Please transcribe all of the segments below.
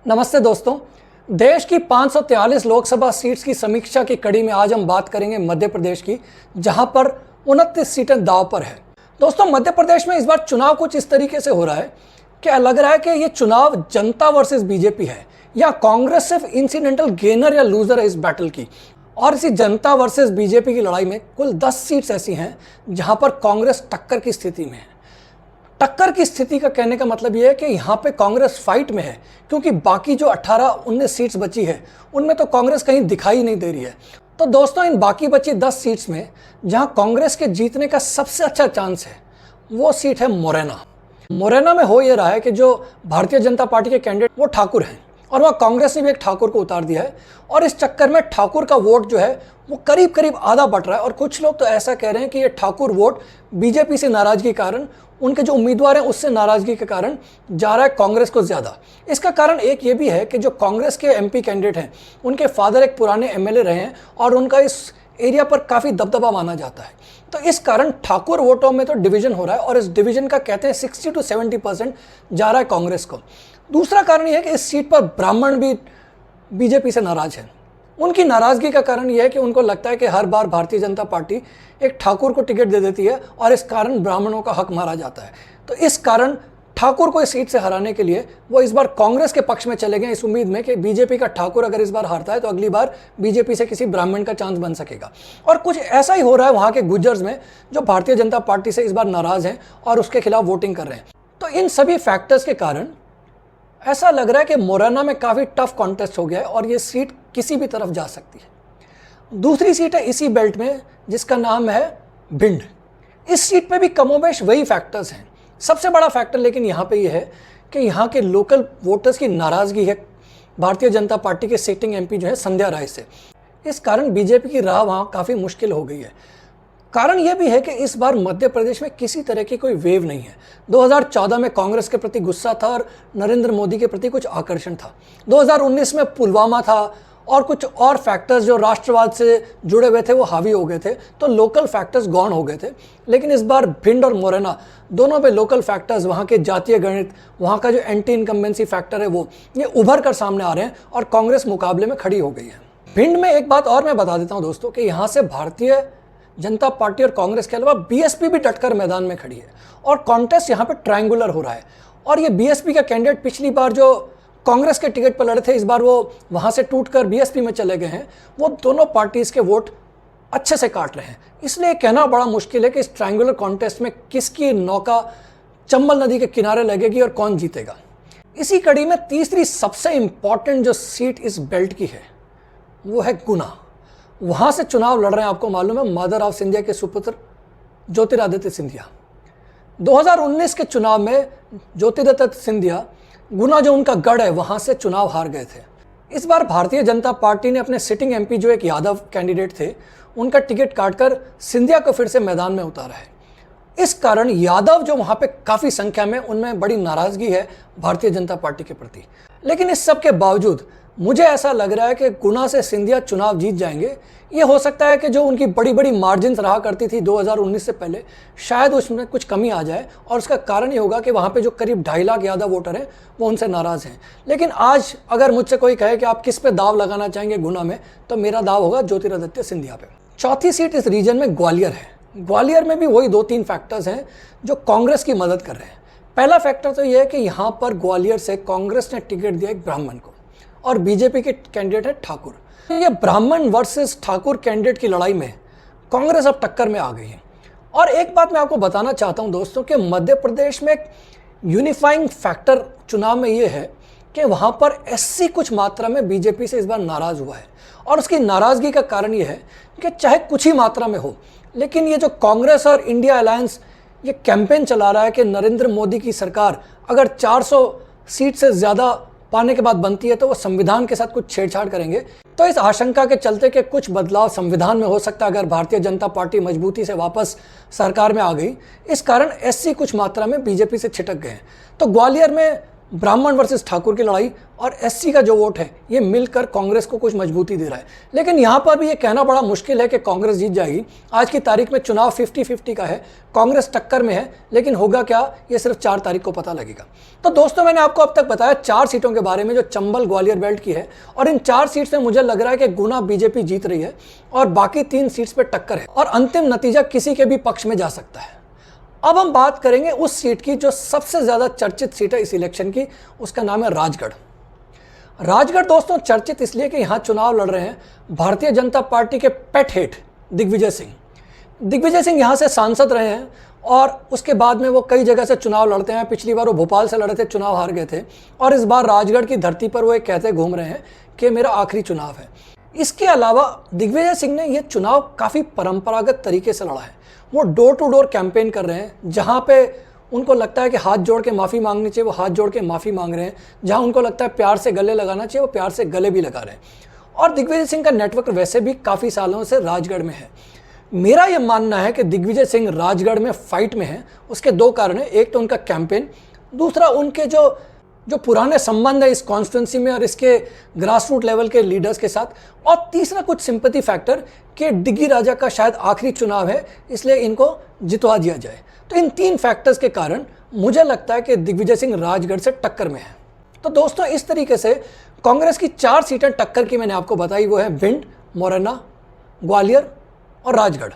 नमस्ते दोस्तों। देश की 543 लोकसभा सीट्स की समीक्षा की कड़ी में आज हम बात करेंगे मध्य प्रदेश की, जहां पर 29 सीटें दांव पर है। दोस्तों, मध्य प्रदेश में इस बार चुनाव कुछ इस तरीके से हो रहा है कि लग रहा है कि ये चुनाव जनता वर्सेस बीजेपी है, या कांग्रेस सिर्फ इंसिडेंटल गेनर या लूजर है इस बैटल की। और इसी जनता वर्सेस बीजेपी की लड़ाई में कुल 10 सीट्स ऐसी हैं जहां पर कांग्रेस टक्कर की स्थिति में है। टक्कर की स्थिति का कहने का मतलब यह है कि यहाँ पे कांग्रेस फाइट में है, क्योंकि बाकी जो 18-19 सीट्स बची है उनमें तो कांग्रेस कहीं दिखाई नहीं दे रही है। तो दोस्तों, इन बाकी बची 10 सीट्स में जहाँ कांग्रेस के जीतने का सबसे अच्छा चांस है वो सीट है मुरैना। मुरैना में हो ये रहा है कि जो भारतीय जनता पार्टी के कैंडिडेट वो ठाकुर हैं, और वहाँ कांग्रेस ने भी एक ठाकुर को उतार दिया है, और इस चक्कर में ठाकुर का वोट जो है वो करीब करीब आधा बट रहा है। और कुछ लोग तो ऐसा कह रहे हैं कि ये ठाकुर वोट बीजेपी से नाराजगी के कारण, उनके जो उम्मीदवार हैं उससे नाराजगी के कारण जा रहा है कांग्रेस को ज़्यादा। इसका कारण एक ये भी है कि जो कांग्रेस के एमपी कैंडिडेट हैं उनके फादर एक पुराने एमएलए रहे हैं और उनका इस एरिया पर काफ़ी दबदबा माना जाता है। तो इस कारण ठाकुर वोटों में तो डिवीजन हो रहा है, और इस डिवीजन का कहते हैं 60 to 70% जा रहा है कांग्रेस को। दूसरा कारण यह है कि इस सीट पर ब्राह्मण भी बीजेपी से नाराज हैं। उनकी नाराज़गी का कारण यह है कि उनको लगता है कि हर बार भारतीय जनता पार्टी एक ठाकुर को टिकट दे देती है और इस कारण ब्राह्मणों का हक मारा जाता है। तो इस कारण ठाकुर को इस सीट से हराने के लिए वो इस बार कांग्रेस के पक्ष में चले गए, इस उम्मीद में कि बीजेपी का ठाकुर अगर इस बार हारता है तो अगली बार बीजेपी से किसी ब्राह्मण का चांस बन सकेगा। और कुछ ऐसा ही हो रहा है वहाँ के गुज्जर्स में, जो भारतीय जनता पार्टी से इस बार नाराज़ हैं और उसके खिलाफ वोटिंग कर रहे हैं। तो इन सभी फैक्टर्स के कारण ऐसा लग रहा है कि मुरैना में काफ़ी टफ कॉन्टेस्ट हो गया है और ये सीट किसी भी तरफ जा सकती है। दूसरी सीट है इसी बेल्ट में जिसका नाम है भिंड। इस सीट पे भी कमोबेश वही फैक्टर्स हैं। सबसे बड़ा फैक्टर लेकिन यहाँ पे ये है कि यहाँ के लोकल वोटर्स की नाराज़गी है भारतीय जनता पार्टी के सिटिंग एमपी जो है संध्या राय से। इस कारण बीजेपी की राह वहाँ काफ़ी मुश्किल हो गई है। कारण यह भी है कि इस बार मध्य प्रदेश में किसी तरह की कोई वेव नहीं है। 2014 में कांग्रेस के प्रति गुस्सा था और नरेंद्र मोदी के प्रति कुछ आकर्षण था। 2019 में पुलवामा था और कुछ और फैक्टर्स जो राष्ट्रवाद से जुड़े हुए थे वो हावी हो गए थे, तो लोकल फैक्टर्स गौण हो गए थे। लेकिन इस बार भिंड और मुरैना दोनों पे लोकल फैक्टर्स, वहाँ के जातीय गणित, वहाँ का जो एंटी इनकम्बेंसी फैक्टर है वो ये उभर कर सामने आ रहे हैं और कांग्रेस मुकाबले में खड़ी हो गई है। भिंड में एक बात और मैं बता देता हूँ दोस्तों कि यहाँ से भारतीय जनता पार्टी और कांग्रेस के अलावा बीएसपी भी डटकर मैदान में खड़ी है और कॉन्टेस्ट यहाँ पे ट्रायंगुलर हो रहा है। और ये बीएसपी का कैंडिडेट पिछली बार जो कांग्रेस के टिकट पर लड़े थे, इस बार वो वहाँ से टूटकर बीएसपी में चले गए हैं। वो दोनों पार्टीज़ के वोट अच्छे से काट रहे हैं। इसलिए कहना बड़ा मुश्किल है कि इस ट्रायंगुलर कॉन्टेस्ट में किसकी नौका चंबल नदी के किनारे लगेगी और कौन जीतेगा। इसी कड़ी में तीसरी सबसे इंपॉर्टेंट जो सीट इस बेल्ट की है वो है गुना। वहाँ से चुनाव लड़ रहे हैं, आपको मालूम है, मदर ऑफ सिंधिया के सुपुत्र ज्योतिरादित्य सिंधिया। 2019 के चुनाव में ज्योतिरादित्य सिंधिया, गुना जो उनका गढ़ है, वहाँ से चुनाव हार गए थे। इस बार भारतीय जनता पार्टी ने अपने सिटिंग एमपी जो एक यादव कैंडिडेट थे उनका टिकट काटकर सिंधिया को फिर से मैदान में उतारा है। इस कारण यादव जो वहाँ पे काफ़ी संख्या में, उनमें बड़ी नाराज़गी है भारतीय जनता पार्टी के प्रति। लेकिन इस सब के बावजूद मुझे ऐसा लग रहा है कि गुना से सिंधिया चुनाव जीत जाएंगे। ये हो सकता है कि जो उनकी बड़ी बड़ी मार्जिन्स रहा करती थी 2019 से पहले, शायद उसमें कुछ कमी आ जाए, और उसका कारण ये होगा कि वहाँ पे जो करीब 2.5 लाख यादव वोटर हैं वो उनसे नाराज़ हैं। लेकिन आज अगर मुझसे कोई कहे कि आप किस पे दाव लगाना चाहेंगे गुना में, तो मेरा दाव होगा ज्योतिरादित्य सिंधिया पे। चौथी सीट इस रीजन में ग्वालियर है। ग्वालियर में भी वही 2-3 फैक्टर्स हैं जो कांग्रेस की मदद कर रहे हैं। पहला फैक्टर तो ये है कि यहाँ पर ग्वालियर से कांग्रेस ने टिकट दिया एक ब्राह्मण को, और बीजेपी के कैंडिडेट है ठाकुर। ये ब्राह्मण वर्सेस ठाकुर कैंडिडेट की लड़ाई में कांग्रेस अब टक्कर में आ गई है। और एक बात मैं आपको बताना चाहता हूं दोस्तों कि मध्य प्रदेश में एक यूनिफाइंग फैक्टर चुनाव में ये है कि वहां पर एससी कुछ मात्रा में बीजेपी से इस बार नाराज हुआ है। और उसकी नाराजगी का कारण ये है कि चाहे कुछ ही मात्रा में हो, लेकिन ये जो कांग्रेस और इंडिया अलायंस ये कैंपेन चला रहा है कि नरेंद्र मोदी की सरकार अगर 400 सीट से ज़्यादा पाने के बाद बनती है तो वो संविधान के साथ कुछ छेड़छाड़ करेंगे। तो इस आशंका के चलते कि कुछ बदलाव संविधान में हो सकता है अगर भारतीय जनता पार्टी मजबूती से वापस सरकार में आ गई, इस कारण एससी कुछ मात्रा में बीजेपी से छिटक गए हैं। तो ग्वालियर में ब्राह्मण वर्सेस ठाकुर की लड़ाई और एससी का जो वोट है ये मिलकर कांग्रेस को कुछ मजबूती दे रहा है। लेकिन यहाँ पर भी ये कहना बड़ा मुश्किल है कि कांग्रेस जीत जाएगी। आज की तारीख में चुनाव 50-50 का है, कांग्रेस टक्कर में है, लेकिन होगा क्या ये सिर्फ 4 तारीख को पता लगेगा। तो दोस्तों मैंने आपको अब तक बताया 4 सीटों के बारे में जो चंबल ग्वालियर बेल्ट की है, और इन 4 सीट्स में मुझे लग रहा है कि गुना बीजेपी जीत रही है और बाकी 3 सीट्स पर टक्कर है और अंतिम नतीजा किसी के भी पक्ष में जा सकता है। अब हम बात करेंगे उस सीट की जो सबसे ज्यादा चर्चित सीट है इस इलेक्शन की, उसका नाम है राजगढ़। राजगढ़ दोस्तों चर्चित इसलिए कि यहां चुनाव लड़ रहे हैं भारतीय जनता पार्टी के पेट हेड दिग्विजय सिंह। दिग्विजय सिंह यहां से सांसद रहे हैं और उसके बाद में वो कई जगह से चुनाव लड़ते हैं। पिछली बार वो भोपाल से लड़े थे, चुनाव हार गए थे, और इस बार राजगढ़ की धरती पर वो एक कहते घूम रहे हैं कि मेरा आखिरी चुनाव है। इसके अलावा दिग्विजय सिंह ने यह चुनाव काफ़ी परंपरागत तरीके से लड़ा है। वो डोर टू डोर कैंपेन कर रहे हैं, जहां पे उनको लगता है कि हाथ जोड़ के माफ़ी मांगनी चाहिए वो हाथ जोड़ के माफ़ी मांग रहे हैं, जहां उनको लगता है प्यार से गले लगाना चाहिए वो प्यार से गले भी लगा रहे हैं। और दिग्विजय सिंह का नेटवर्क वैसे भी काफ़ी सालों से राजगढ़ में है। मेरा यह मानना है कि दिग्विजय सिंह राजगढ़ में फाइट में है। उसके 2 कारण हैं, एक तो उनका कैंपेन, दूसरा उनके जो पुराने संबंध है इस कॉन्स्टिट्यूंसी में और इसके ग्रासरूट लेवल के लीडर्स के साथ, और तीसरा कुछ सिंपैथी फैक्टर कि डिग्गी राजा का शायद आखिरी चुनाव है इसलिए इनको जितवा दिया जाए। तो इन 3 फैक्टर्स के कारण मुझे लगता है कि दिग्विजय सिंह राजगढ़ से टक्कर में है। तो दोस्तों इस तरीके से कांग्रेस की 4 सीटें टक्कर की मैंने आपको बताई, वो है भिंड, मोरना, ग्वालियर और राजगढ़।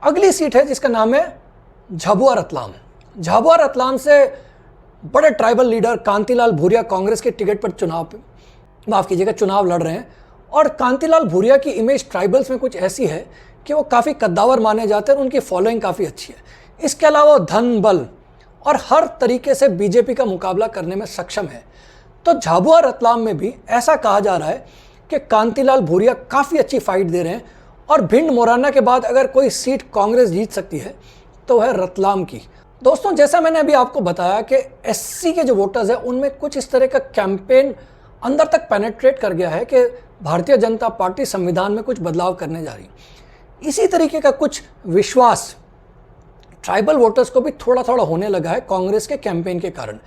अगली सीट है जिसका नाम है झाबुआ रतलाम। झाबुआ रतलाम से बड़े ट्राइबल लीडर कांतिलाल भूरिया कांग्रेस के टिकट पर चुनाव लड़ रहे हैं। और कांतिलाल भूरिया की इमेज ट्राइबल्स में कुछ ऐसी है कि वो काफ़ी कद्दावर माने जाते हैं और उनकी फॉलोइंग काफ़ी अच्छी है। इसके अलावा वो धन, बल और हर तरीके से बीजेपी का मुकाबला करने में सक्षम है। तो झाबुआ रतलाम में भी ऐसा कहा जा रहा है कि कांतिलाल भूरिया काफ़ी अच्छी फाइट दे रहे हैं, और भिंड मोराना के बाद अगर कोई सीट कांग्रेस जीत सकती है तो है रतलाम की। दोस्तों जैसा मैंने अभी आपको बताया कि एससी के जो वोटर्स हैं उनमें कुछ इस तरह का कैंपेन अंदर तक पेनेट्रेट कर गया है कि भारतीय जनता पार्टी संविधान में कुछ बदलाव करने जा रही है। इसी तरीके का कुछ विश्वास ट्राइबल वोटर्स को भी थोड़ा थोड़ा होने लगा है कांग्रेस के कैंपेन के कारण।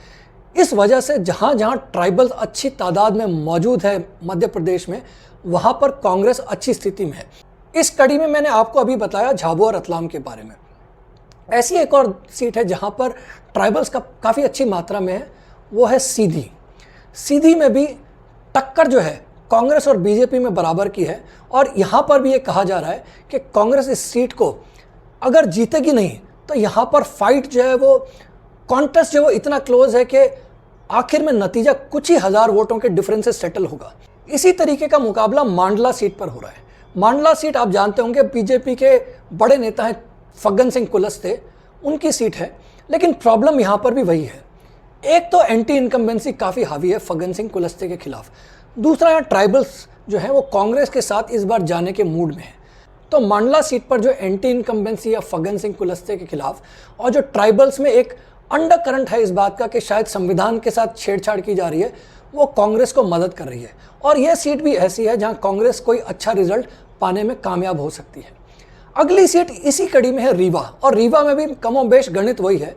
इस वजह से जहां जहां ट्राइबल्स अच्छी तादाद में मौजूद है मध्य प्रदेश में, वहां पर कांग्रेस अच्छी स्थिति में है। इस कड़ी में मैंने आपको अभी बताया झाबुआ रतलाम के बारे में। ऐसी एक और सीट है जहां पर ट्राइबल्स का काफ़ी अच्छी मात्रा में है, वो है सीधी। सीधी में भी टक्कर जो है कांग्रेस और बीजेपी में बराबर की है, और यहाँ पर भी ये कहा जा रहा है कि कांग्रेस इस सीट को अगर जीतेगी नहीं तो यहाँ पर फाइट जो है वो कॉन्टेस्ट जो है वो इतना क्लोज है कि आखिर में नतीजा कुछ ही हज़ार वोटों के डिफरेंस से सेटल होगा। इसी तरीके का मुकाबला मांडला सीट पर हो रहा है। मांडला सीट आप जानते होंगे बीजेपी के बड़े नेता हैं फग्गन सिंह कुलस्ते, उनकी सीट है। लेकिन प्रॉब्लम यहाँ पर भी वही है, एक तो एंटी इनकम्बेंसी काफ़ी हावी है फग्गन सिंह कुलस्ते के खिलाफ, दूसरा यहाँ ट्राइबल्स जो है वो कांग्रेस के साथ इस बार जाने के मूड में है। तो मांडला सीट पर जो एंटी इनकम्बेंसी या फग्गन सिंह कुलस्ते के खिलाफ और जो ट्राइबल्स में एक अंडर करंट है इस बात का कि शायद संविधान के साथ छेड़छाड़ की जा रही है, वो कांग्रेस को मदद कर रही है। और यह सीट भी ऐसी है जहां कांग्रेस कोई अच्छा रिजल्ट पाने में कामयाब हो सकती है। अगली सीट इसी कड़ी में है रीवा, और रीवा में भी कमोबेश गणित वही है,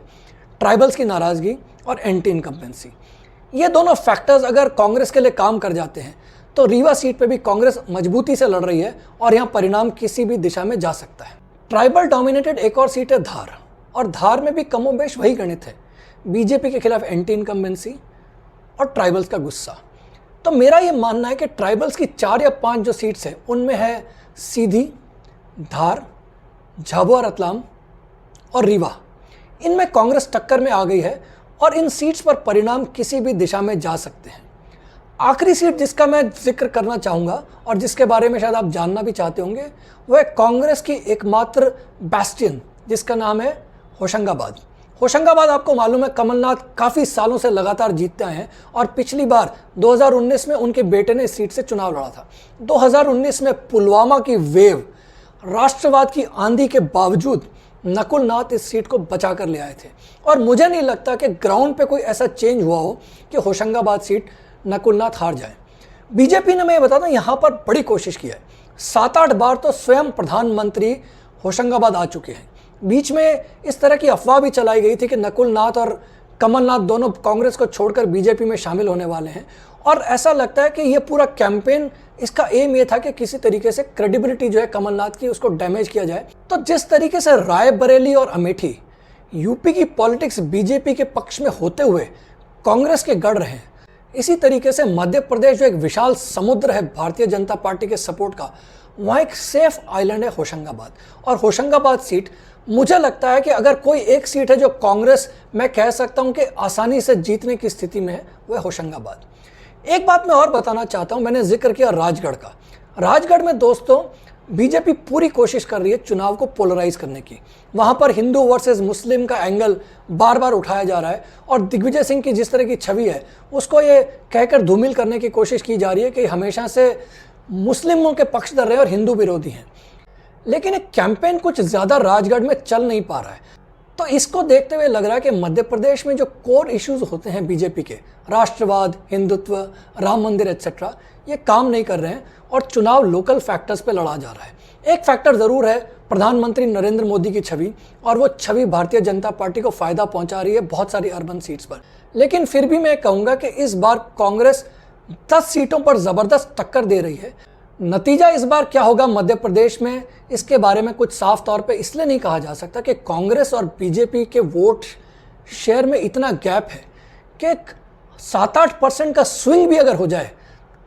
ट्राइबल्स की नाराजगी और एंटी इनकम्बेंसी। ये दोनों फैक्टर्स अगर कांग्रेस के लिए काम कर जाते हैं तो रीवा सीट पे भी कांग्रेस मजबूती से लड़ रही है और यहाँ परिणाम किसी भी दिशा में जा सकता है। ट्राइबल डोमिनेटेड एक और सीट है धार, और धार में भी कमोबेश वही गणित है, बीजेपी के खिलाफ एंटी इनकम्बेंसी और ट्राइबल्स का गुस्सा। तो मेरा ये मानना है कि ट्राइबल्स की 4 या 5 जो सीट्स हैं उनमें है सीधी, धार, झाबुआ रतलाम और रीवा। इनमें कांग्रेस टक्कर में आ गई है और इन सीट्स पर परिणाम किसी भी दिशा में जा सकते हैं। आखिरी सीट जिसका मैं जिक्र करना चाहूँगा और जिसके बारे में शायद आप जानना भी चाहते होंगे, वह है कांग्रेस की एकमात्र बैस्टियन जिसका नाम है होशंगाबाद। होशंगाबाद आपको मालूम है कमलनाथ काफ़ी सालों से लगातार जीतते आए हैं, और पिछली बार 2019 में उनके बेटे ने इस सीट से चुनाव लड़ा था। 2019 में पुलवामा की वेव, राष्ट्रवाद की आंधी के बावजूद नकुल नाथ इस सीट को बचा कर ले आए थे, और मुझे नहीं लगता कि ग्राउंड पे कोई ऐसा चेंज हुआ हो कि होशंगाबाद सीट नकुल नाथ हार जाए। बीजेपी ने, मैं बताता हूँ, यहाँ पर बड़ी कोशिश की है। 7-8 बार तो स्वयं प्रधानमंत्री होशंगाबाद आ चुके हैं। बीच में इस तरह की अफवाह भी चलाई गई थी कि नकुल नाथ और कमलनाथ दोनों कांग्रेस को छोड़कर बीजेपी में शामिल होने वाले हैं। और ऐसा लगता है कि ये पूरा कैंपेन, इसका एम ये था कि किसी तरीके से क्रेडिबिलिटी जो है कमलनाथ की, उसको डैमेज किया जाए। तो जिस तरीके से रायबरेली और अमेठी यूपी की पॉलिटिक्स बीजेपी के पक्ष में होते हुए कांग्रेस के गढ़ रहे हैं, इसी तरीके से मध्य प्रदेश जो एक विशाल समुद्र है भारतीय जनता पार्टी के सपोर्ट का, वहाँ एक सेफ आइलैंड है होशंगाबाद। और होशंगाबाद सीट, मुझे लगता है कि अगर कोई एक सीट है जो कांग्रेस, मैं कह सकता हूं कि आसानी से जीतने की स्थिति में है, वह होशंगाबाद। एक बात मैं और बताना चाहता हूं, मैंने जिक्र किया राजगढ़ का। राजगढ़ में दोस्तों बीजेपी पूरी कोशिश कर रही है चुनाव को पोलराइज करने की। वहां पर हिंदू वर्सेस मुस्लिम का एंगल बार बार उठाया जा रहा है और दिग्विजय सिंह की जिस तरह की छवि है उसको ये कहकर धूमिल करने की कोशिश की जा रही है कि हमेशा से मुस्लिमों के पक्षधर रहे और हिंदू विरोधी हैं। लेकिन एक कैंपेन कुछ ज़्यादा राजगढ़ में चल नहीं पा रहा है। तो इसको देखते हुए लग रहा है कि मध्य प्रदेश में जो कोर इश्यूज होते हैं बीजेपी के, राष्ट्रवाद, हिंदुत्व, राम मंदिर एटसेट्रा, ये काम नहीं कर रहे हैं और चुनाव लोकल फैक्टर्स पे लड़ा जा रहा है। एक फैक्टर ज़रूर है प्रधानमंत्री नरेंद्र मोदी की छवि, और वो छवि भारतीय जनता पार्टी को फ़ायदा पहुंचा रही है बहुत सारी अर्बन सीट्स पर। लेकिन फिर भी मैं कहूँगा कि इस बार कांग्रेस 10 सीटों पर ज़बरदस्त टक्कर दे रही है। नतीजा इस बार क्या होगा मध्य प्रदेश में, इसके बारे में कुछ साफ तौर पे इसलिए नहीं कहा जा सकता कि कांग्रेस और बीजेपी के वोट शेयर में इतना गैप है कि 7-8% का स्विंग भी अगर हो जाए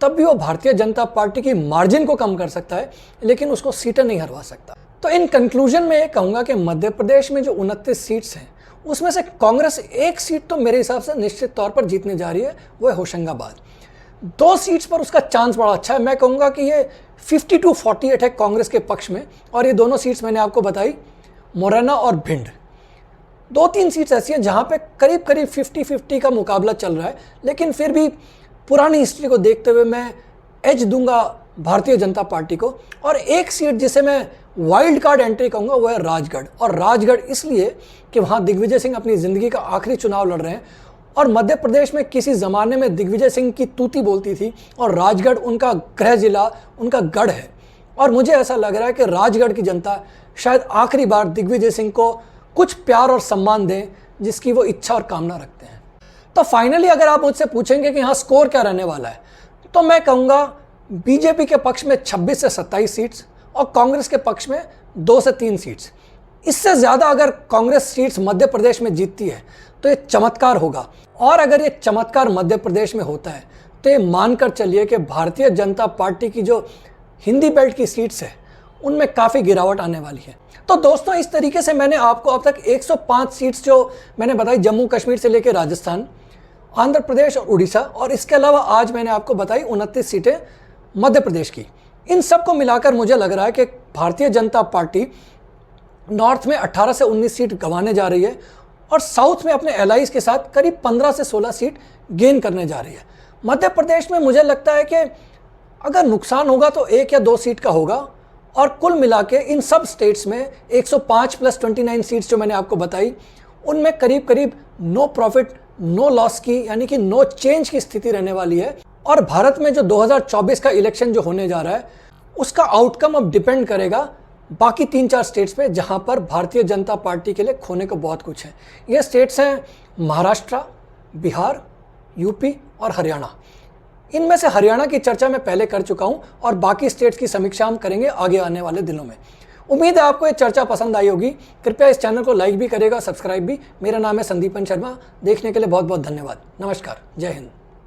तब भी वो भारतीय जनता पार्टी की मार्जिन को कम कर सकता है, लेकिन उसको सीटें नहीं हरवा सकता। तो इन कंक्लूजन में ये कहूँगा कि मध्य प्रदेश में जो 29 सीट्स हैं उसमें से कांग्रेस एक सीट तो मेरे हिसाब से निश्चित तौर पर जीतने जा रही है, वो है होशंगाबाद। 2 सीट्स पर उसका चांस बड़ा अच्छा है। मैं कहूँगा कि ये 52-48 है कांग्रेस के पक्ष में, और ये दोनों सीट्स मैंने आपको बताई, मुरैना और भिंड। 2-3 सीट्स ऐसी हैं जहाँ पे करीब करीब 50-50 का मुकाबला चल रहा है, लेकिन फिर भी पुरानी हिस्ट्री को देखते हुए मैं एज दूंगा भारतीय जनता पार्टी को। और एक सीट जिसे मैं वाइल्ड कार्ड एंट्री कहूँगा वो है राजगढ़। और राजगढ़ इसलिए कि वहाँ दिग्विजय सिंह अपनी ज़िंदगी का आखिरी चुनाव लड़ रहे हैं, और मध्य प्रदेश में किसी ज़माने में दिग्विजय सिंह की तूती बोलती थी और राजगढ़ उनका गृह जिला, उनका गढ़ है। और मुझे ऐसा लग रहा है कि राजगढ़ की जनता शायद आखिरी बार दिग्विजय सिंह को कुछ प्यार और सम्मान दें जिसकी वो इच्छा और कामना रखते हैं। तो फाइनली अगर आप मुझसे पूछेंगे कि हाँ स्कोर क्या रहने वाला है, तो मैं कहूँगा बीजेपी के पक्ष में 26 से 27 सीट्स और कांग्रेस के पक्ष में 2 से 3 सीट्स। इससे ज़्यादा अगर कांग्रेस सीट्स मध्य प्रदेश में जीतती है तो ये चमत्कार होगा। और अगर ये चमत्कार मध्य प्रदेश में होता है तो ये मानकर चलिए कि भारतीय जनता पार्टी की जो हिंदी बेल्ट की सीट्स है उनमें काफ़ी गिरावट आने वाली है। तो दोस्तों इस तरीके से मैंने आपको अब तक 105 सीट्स जो मैंने बताई, जम्मू कश्मीर से लेकर राजस्थान, आंध्र प्रदेश और उड़ीसा, और इसके अलावा आज मैंने आपको बताई 29 सीटें मध्य प्रदेश की। इन सब को मिलाकर मुझे लग रहा है कि भारतीय जनता पार्टी नॉर्थ में 18 से 19 सीट गंवाने जा रही है और साउथ में अपने एलाइज के साथ करीब 15 से 16 सीट गेन करने जा रही है। मध्य प्रदेश में मुझे लगता है कि अगर नुकसान होगा तो 1 या 2 सीट का होगा, और कुल मिला के इन सब स्टेट्स में 105 + 29 सीट्स जो मैंने आपको बताई उनमें करीब करीब नो प्रॉफिट नो लॉस की, यानी कि नो चेंज की स्थिति रहने वाली है। और भारत में जो 2024 का इलेक्शन जो होने जा रहा है उसका आउटकम अब डिपेंड करेगा बाकी 3-4 स्टेट्स पे, जहां पर भारतीय जनता पार्टी के लिए खोने को बहुत कुछ है। ये स्टेट्स हैं महाराष्ट्र, बिहार, यूपी और हरियाणा। इनमें से हरियाणा की चर्चा मैं पहले कर चुका हूं और बाकी स्टेट्स की समीक्षा हम करेंगे आगे आने वाले दिनों में। उम्मीद है आपको ये चर्चा पसंद आई होगी। कृपया इस चैनल को लाइक भी करेगा, सब्सक्राइब भी। मेरा नाम है संदीपन शर्मा। देखने के लिए बहुत बहुत धन्यवाद। नमस्कार, जय हिंद।